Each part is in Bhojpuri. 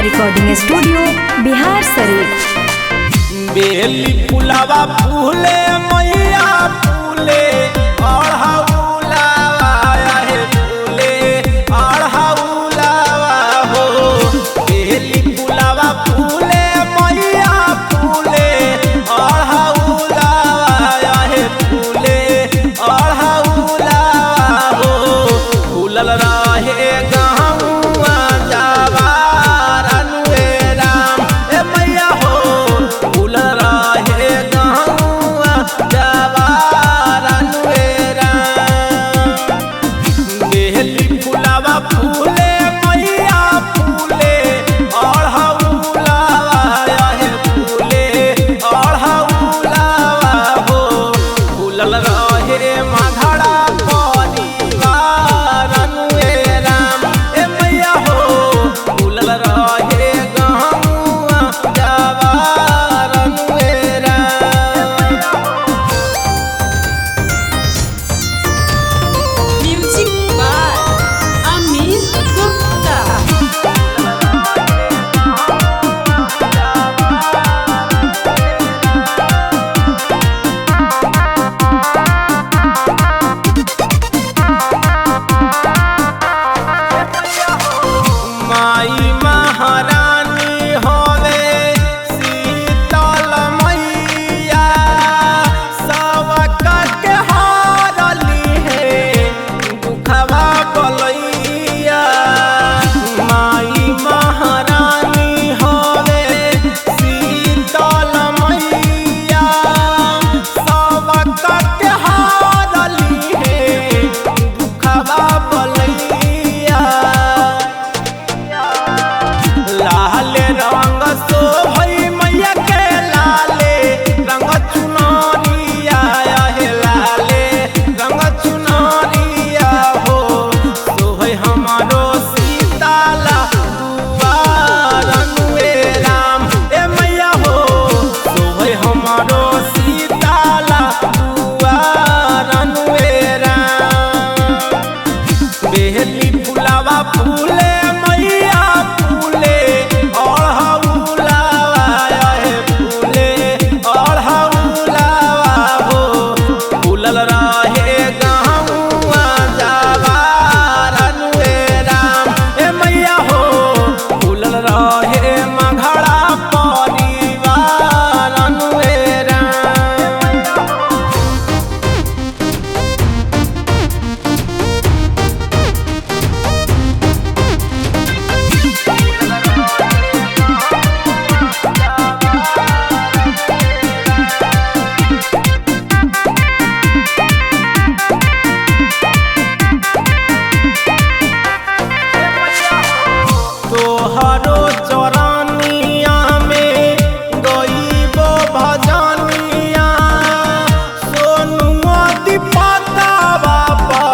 Recording studio Bihar Sharif. बेली फुलावा फूले मैया फूले और हौलावा है फूले और हौलावा हो। बेली फुलावा फूले मैया फूले और हौलावा है फूले और हौलावा हो। फूलल रहे गहुआ जवार अनुएरा ए मैया हो। फूलल रहे गहुआ जवार अनुएरा। बेली फुलावा फूले मैया फूले और हौलावा है फूले और हौलावा हो। फूलल रहे माघड़ा परिवार अनुएरा ए मैया हो। फूलल रहे गहुआ जवार अनुएरा। Music by Amit Gupta. माई महारानी होवे शीतल मैया सबका के हारली है दुखवा बलैया। माई महारानी होवे शीतल मैया सबका के हारली है दुखवा बलैया। लाल रंग शोभई मैया के लाले रंग चुनरिया हे लाले रंग चुनरिया हो। शोभई हमारो सीताला दुआर अनुएरा ए मैया हो। शोभई हमारो सीताला दुआर अनुएरा। बेली फुलावा फूले मैया फूले और हौलावा है फूले और हौलावा हो। फूलल रहे गहुआ जवार अनुएरा ए मैया हो। फूलल रहे मघड़ा परिवार अनुएरा। तोहरो चरनिया में गईबो भजनिया सोनुआ दीपता बाबा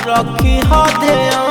रखी ह ध्यान।